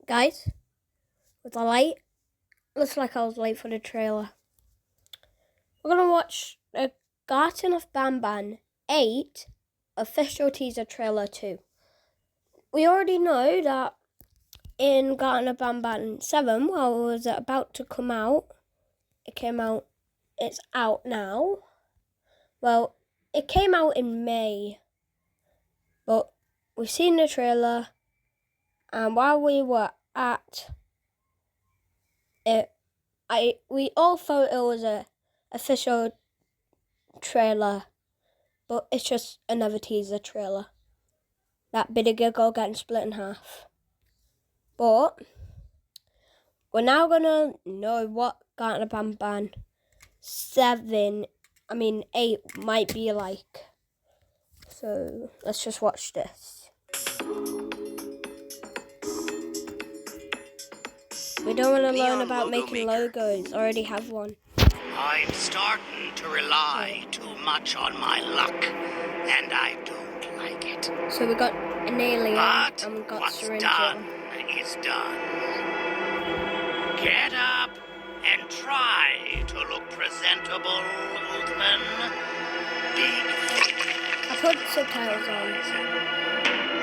Guys, with the light, looks like I was late for the trailer. We're going to watch the Garten of Banban 8 official teaser trailer 2. We already know that in Garten of Banban 7, while it was about to come out, it's out now. Well, it came out in May, but we've seen the trailer, and while we were at it, we all thought it was a official trailer, but it's just another teaser trailer. That bit of giggle getting split in half. But we're now gonna know what Garten of Banban 8 might be like. So let's just watch this. We don't want to learn about making logos. I already have one. I'm starting to rely too much on my luck, and I don't like it. So we got an alien, but and we got what's syringe. done is done. Get up and try to look presentable, Oldman. Big I put subtitles on,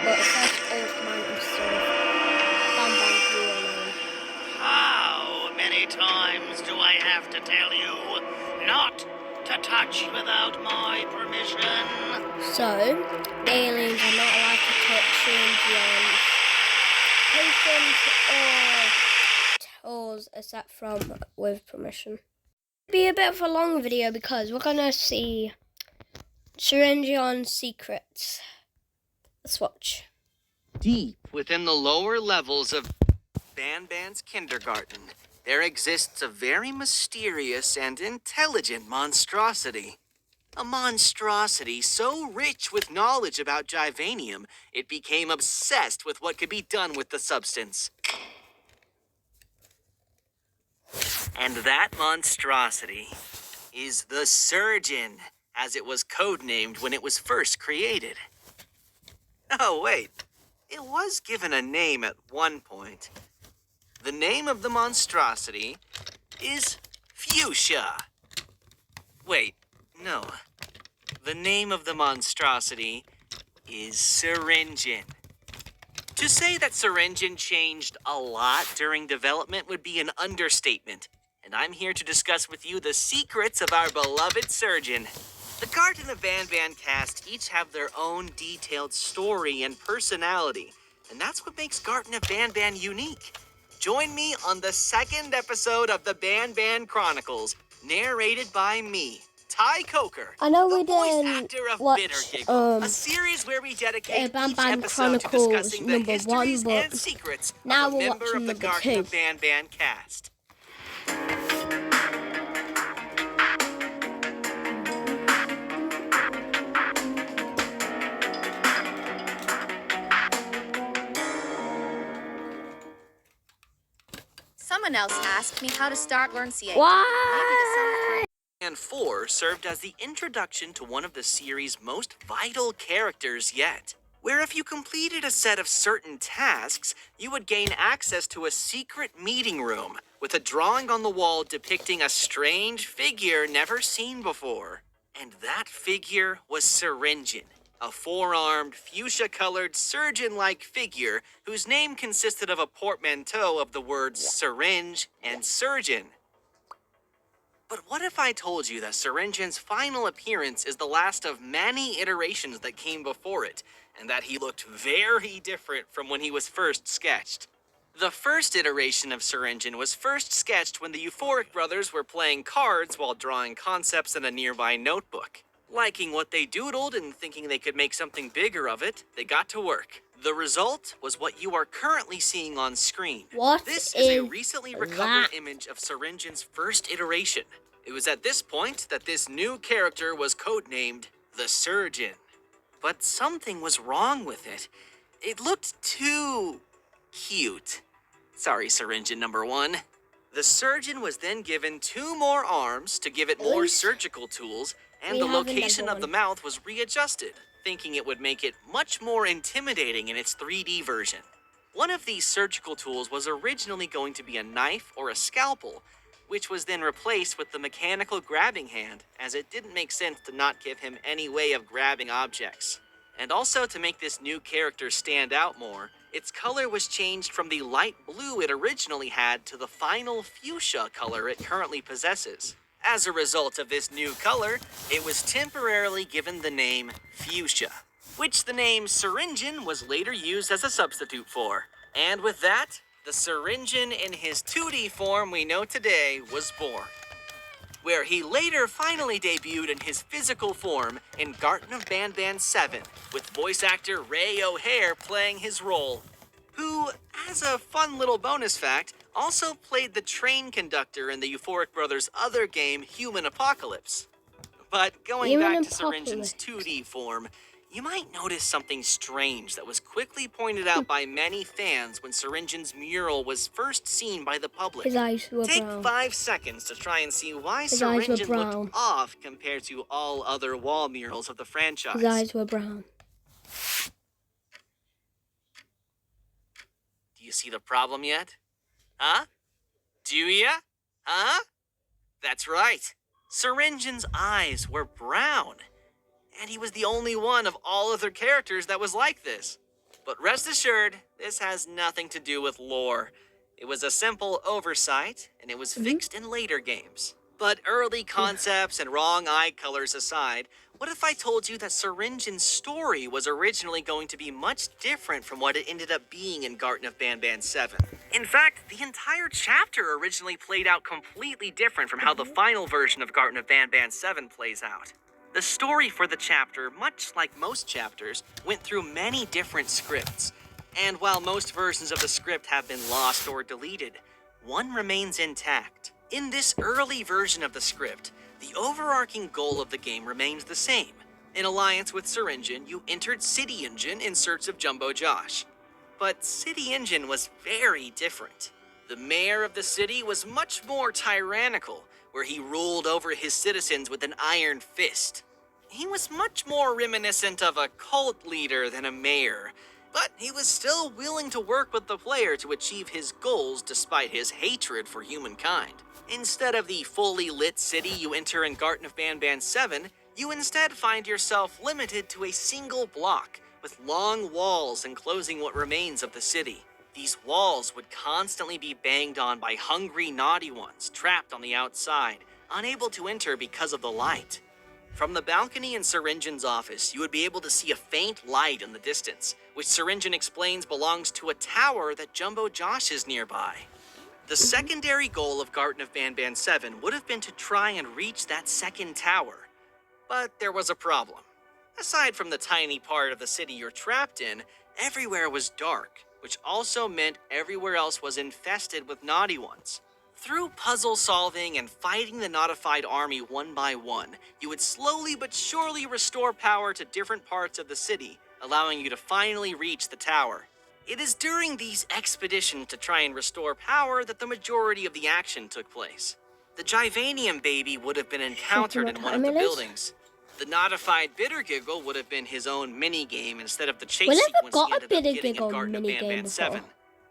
but it says Oldman instead of Banban's real name. How many times do I have to tell you not to touch without my permission? So, the aliens are not allowed to touch syringes, patients, or tools except from with permission. It'll be a bit of a long video because we're gonna see Syringeon secrets. Let's watch. Deep within the lower levels of Banban's kindergarten, there exists a very mysterious and intelligent monstrosity. A monstrosity so rich with knowledge about Givanium, it became obsessed with what could be done with the substance. And that monstrosity is the Surgeon, as it was codenamed when it was first created. Oh, wait. It was given a name at one point. The name of the monstrosity is Fuchsia. Wait, no. The name of the monstrosity is Syringeon. To say that Syringeon changed a lot during development would be an understatement, and I'm here to discuss with you the secrets of our beloved Surgeon. The Garten of Banban cast each have their own detailed story and personality, and that's what makes Garten of Banban unique. Join me on the second episode of the Banban Chronicles, narrated by me, Ty Coker, I know the we voice didn't actor of watch Bitter Giggle, a series where we dedicate each Banban episode to Chronicles discussing the number histories 1, and but secrets now of a we're member watching of the number Garten 2. of Banban cast. Someone else asked me how to start Learn CA. Why? And 4 served as the introduction to one of the series' most vital characters yet, where if you completed a set of certain tasks, you would gain access to a secret meeting room with a drawing on the wall depicting a strange figure never seen before. And that figure was Syringeon, a four-armed, fuchsia-colored, surgeon-like figure whose name consisted of a portmanteau of the words syringe and surgeon. But what if I told you that Syringeon's final appearance is the last of many iterations that came before it, and that he looked very different from when he was first sketched? The first iteration of Syringeon was first sketched when the Euphoric brothers were playing cards while drawing concepts in a nearby notebook. Liking what they doodled and thinking they could make something bigger of it, they got to work. The result was what you are currently seeing on screen. This is a recently recovered image of Syringeon's first iteration. It was at this point that this new character was codenamed the Surgeon. But something was wrong with it. It looked too cute. Sorry, Syringeon number 1. The Surgeon was then given 2 more arms to give it more surgical tools, and the location of the mouth was readjusted, thinking it would make it much more intimidating in its 3D version. One of these surgical tools was originally going to be a knife or a scalpel, which was then replaced with the mechanical grabbing hand, as it didn't make sense to not give him any way of grabbing objects. And also, to make this new character stand out more, its color was changed from the light blue it originally had to the final fuchsia color it currently possesses. As a result of this new color, it was temporarily given the name Fuchsia, which the name Syringin was later used as a substitute for. And with that, the Syringin in his 2D form we know today was born, where he later finally debuted in his physical form in Garten of Banban 7, with voice actor Ray O'Hare playing his role, who, as a fun little bonus fact, also played the train conductor in the Euphoric Brothers' other game, Human Apocalypse. But going back to Syringin's 2D form, you might notice something strange that was quickly pointed out by many fans when Syringin's mural was first seen by the public. His eyes were Take brown. 5 seconds to try and see why His eyes were Syringin brown. looked off compared to all other wall murals of the franchise. His eyes were brown. Do you see the problem yet? Huh? Do ya? Huh? That's right. Syringin's eyes were brown. And he was the only one of all other characters that was like this. But rest assured, this has nothing to do with lore. It was a simple oversight, and it was fixed in later games. But early concepts and wrong eye colors aside, what if I told you that Syringin's story was originally going to be much different from what it ended up being in Garten of Banban 7? In fact, the entire chapter originally played out completely different from how the final version of Garten of Banban 7 plays out. The story for the chapter, much like most chapters, went through many different scripts. And while most versions of the script have been lost or deleted, one remains intact. In this early version of the script, the overarching goal of the game remains the same. In alliance with Syringin, you entered City Engine in search of Jumbo Josh. But City Engine was very different. The mayor of the city was much more tyrannical, where he ruled over his citizens with an iron fist. He was much more reminiscent of a cult leader than a mayor, but he was still willing to work with the player to achieve his goals despite his hatred for humankind. Instead of the fully lit city you enter in Garten of Banban 7, you instead find yourself limited to a single block, with long walls enclosing what remains of the city. These walls would constantly be banged on by hungry, naughty ones trapped on the outside, unable to enter because of the light. From the balcony in Syringin's office, you would be able to see a faint light in the distance, which Syringin explains belongs to a tower that Jumbo Josh is nearby. The secondary goal of Garten of Banban 7 would have been to try and reach that second tower. But there was a problem. Aside from the tiny part of the city you're trapped in, everywhere was dark, which also meant everywhere else was infested with naughty ones. Through puzzle solving and fighting the notified army one by one, you would slowly but surely restore power to different parts of the city, allowing you to finally reach the tower. It is during these expeditions to try and restore power that the majority of the action took place. The Givanium baby would have been encountered in one of the buildings. The notified Bittergiggle would have been his own mini-game instead of the chase sequence he ended up getting in Garten of Banban 7.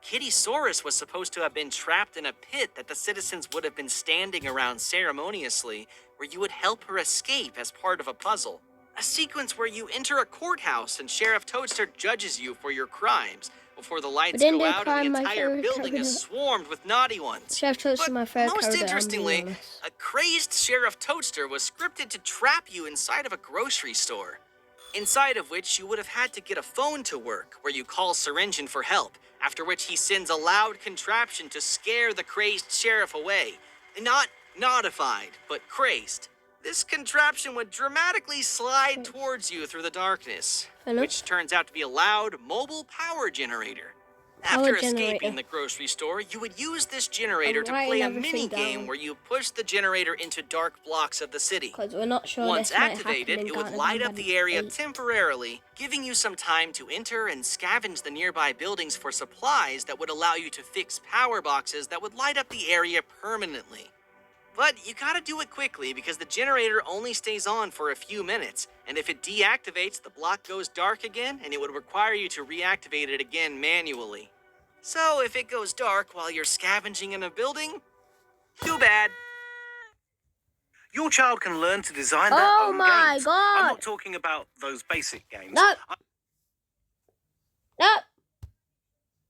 Kittysaurus was supposed to have been trapped in a pit that the citizens would have been standing around ceremoniously, where you would help her escape as part of a puzzle. A sequence where you enter a courthouse and Sheriff Toadster judges you for your crimes, before the lights go out and the entire building is swarmed with naughty ones. Sheriff Toadster, my favorite Most character, interestingly, a crazed Sheriff Toadster was scripted to trap you inside of a grocery store, inside of which you would have had to get a phone to work, where you call Syringin for help, after which he sends a loud contraption to scare the crazed sheriff away. Not notified, but crazed. This contraption would dramatically slide towards you through the darkness, which turns out to be a loud mobile power generator. After escaping the grocery store, you would use this generator to play a mini-game where you push the generator into dark blocks of the city. We're not sure. Once activated, it would light up the area temporarily, giving you some time to enter and scavenge the nearby buildings for supplies that would allow you to fix power boxes that would light up the area permanently. But you gotta do it quickly because the generator only stays on for a few minutes, and if it deactivates, the block goes dark again and it would require you to reactivate it again manually. So if it goes dark while you're scavenging in a building, too bad. Your child can learn to design their Oh own my games. God. I'm not talking about those basic games. No. No.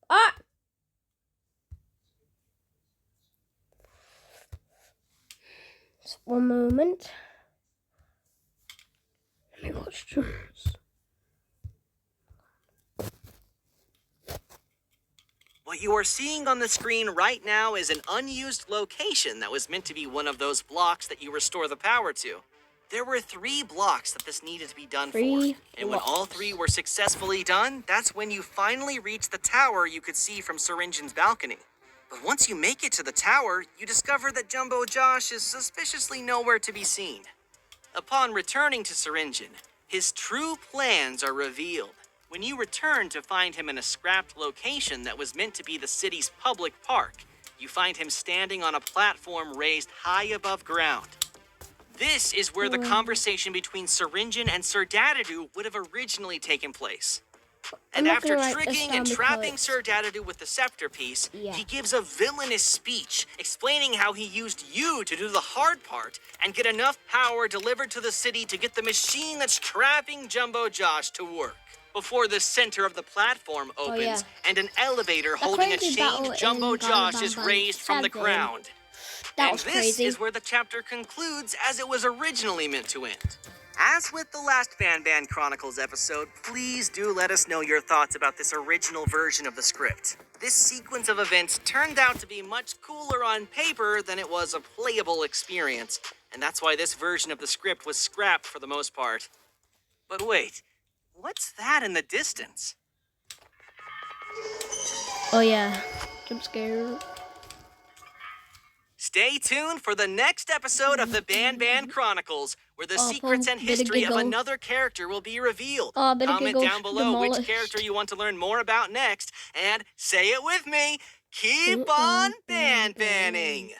Ah. Just one moment. Let me watch this. What you are seeing on the screen right now is an unused location that was meant to be one of those blocks that you restore the power to. There were 3 blocks that this needed to be done Three for. And when all blocks. 3 were successfully done, that's when you finally reach the tower you could see from Syringeon's balcony. But once you make it to the tower, you discover that Jumbo Josh is suspiciously nowhere to be seen. Upon returning to Syringeon, his true plans are revealed. When you return to find him in a scrapped location that was meant to be the city's public park, you find him standing on a platform raised high above ground. This is where the conversation between Syringeon and Sir Dadadoo would have originally taken place. And I'm not after gonna write this tricking down and trapping because- Sir Dadadoo with the scepter piece, Yeah. he gives a villainous speech explaining how he used you to do the hard part and get enough power delivered to the city to get the machine that's trapping Jumbo Josh to work. Before the center of the platform opens and an elevator holding a crazy battle chained Jumbo in Josh is Gartenofbanban raised from the 7. ground. That And was this crazy. is where the chapter concludes as it was originally meant to end. As with the last Banban Chronicles episode, please do let us know your thoughts about this original version of the script. This sequence of events turned out to be much cooler on paper than it was a playable experience, and that's why this version of the script was scrapped for the most part. But wait, what's that in the distance? Oh yeah, jump scare. Stay tuned for the next episode of the Banban Chronicles, where the secrets and bit of history of giggle. another character will be revealed. Oh, bit of Comment giggle down below which demolished. character you want to learn more about next, and say it with me, keep on Banbanning!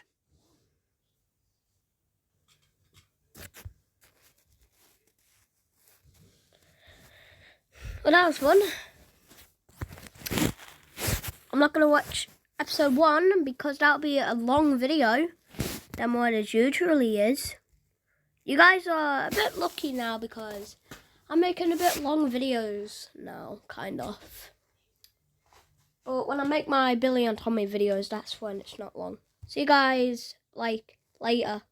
Well, that was fun. I'm not gonna watch episode 1 because that'll be a long video than what it usually is. You guys are a bit lucky now because I'm making a bit long videos now, kind of. But when I make my Billy and Tommy videos, that's when it's not long. See you guys, like, later.